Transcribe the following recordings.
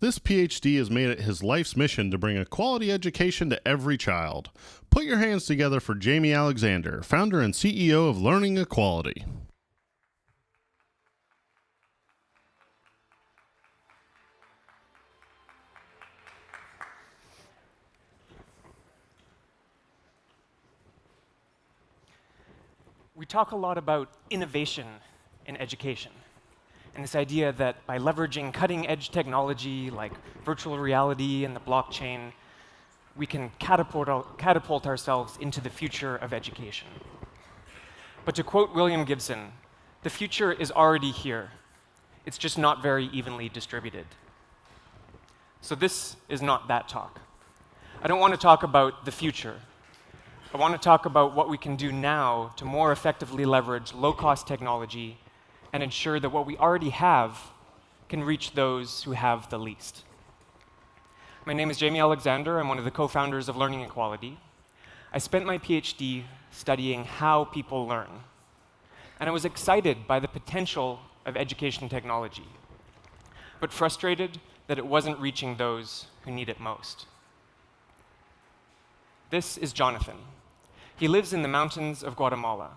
This PhD has made it his life's mission to bring a quality education to every child. Put your hands together for Jamie Alexander, founder and CEO of Learning Equality. We talk a lot about innovation in education, and this idea that by leveraging cutting-edge technology like virtual reality and the blockchain, we can catapult ourselves into the future of education. But to quote William Gibson, the future is already here. It's just not very evenly distributed. So this is not that talk. I don't want to talk about the future. I want to talk about what we can do now to more effectively leverage low-cost technology and ensure that what we already have can reach those who have the least. My name is Jamie Alexander. I'm one of the co-founders of Learning Equality. I spent my PhD studying how people learn, and I was excited by the potential of education technology, but frustrated that it wasn't reaching those who need it most. This is Jonathan. He lives in the mountains of Guatemala.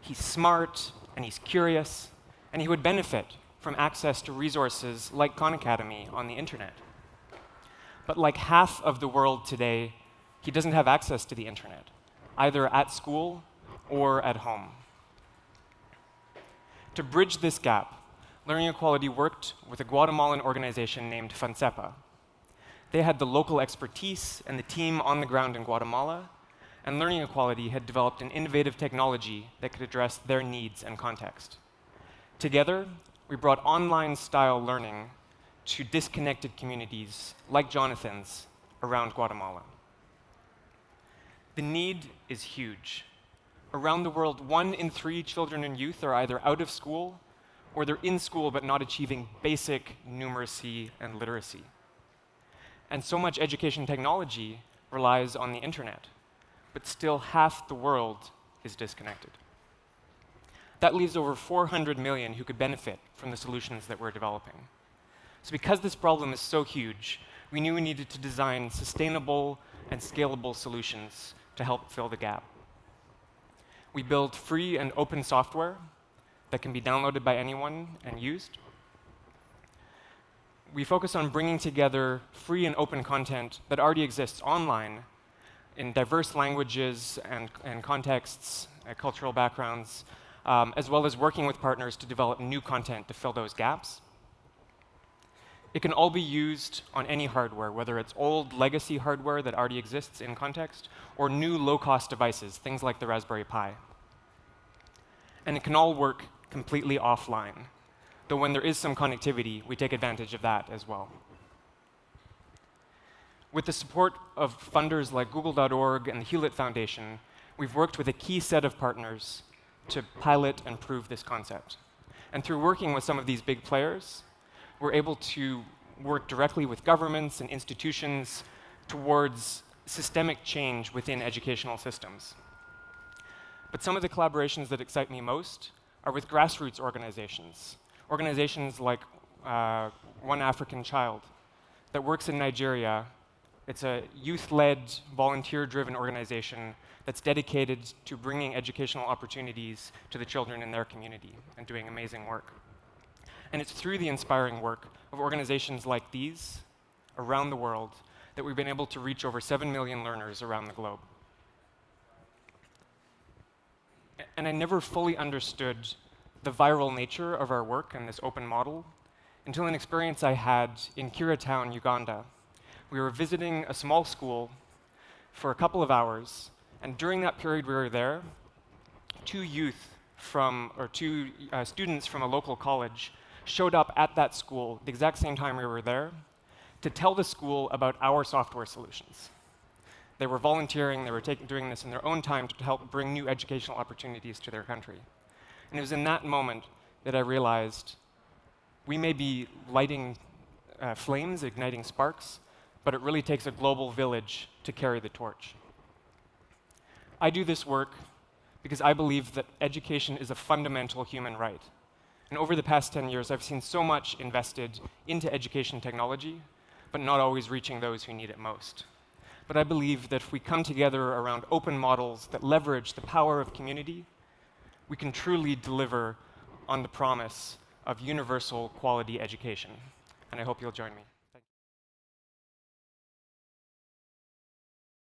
He's smart, and he's curious, and he would benefit from access to resources like Khan Academy on the internet. But like half of the world today, he doesn't have access to the internet, either at school or at home. To bridge this gap, Learning Equality worked with a Guatemalan organization named FANCEPA. They had the local expertise and the team on the ground in Guatemala, and Learning Equality had developed an innovative technology that could address their needs and context. Together, we brought online-style learning to disconnected communities like Jonathan's around Guatemala. The need is huge. Around the world, 1 in 3 children and youth are either out of school or they're in school but not achieving basic numeracy and literacy. And so much education technology relies on the internet, but still half the world is disconnected. That leaves over 400 million who could benefit from the solutions that we're developing. So because this problem is so huge, we knew we needed to design sustainable and scalable solutions to help fill the gap. We build free and open software that can be downloaded by anyone and used. We focus on bringing together free and open content that already exists online in diverse languages and contexts, cultural backgrounds, as well as working with partners to develop new content to fill those gaps. It can all be used on any hardware, whether it's old legacy hardware that already exists in context, or new low-cost devices, things like the Raspberry Pi. And it can all work completely offline, though when there is some connectivity, we take advantage of that as well. With the support of funders like Google.org and the Hewlett Foundation, we've worked with a key set of partners to pilot and prove this concept. And through working with some of these big players, we're able to work directly with governments and institutions towards systemic change within educational systems. But some of the collaborations that excite me most are with grassroots organizations, organizations like One African Child that works in Nigeria. It's a youth-led, volunteer-driven organization that's dedicated to bringing educational opportunities to the children in their community and doing amazing work. And it's through the inspiring work of organizations like these around the world that we've been able to reach over 7 million learners around the globe. And I never fully understood the viral nature of our work and this open model until an experience I had in Kira Town, Uganda. We were visiting a small school for a couple of hours, and during that period we were there, two students from a local college showed up at that school the exact same time we were there to tell the school about our software solutions. They were volunteering, they were doing this in their own time to help bring new educational opportunities to their country. And it was in that moment that I realized we may be lighting flames, igniting sparks, but it really takes a global village to carry the torch. I do this work because I believe that education is a fundamental human right. And over the past 10 years, I've seen so much invested into education technology but not always reaching those who need it most. But I believe that if we come together around open models that leverage the power of community, we can truly deliver on the promise of universal quality education. And I hope you'll join me.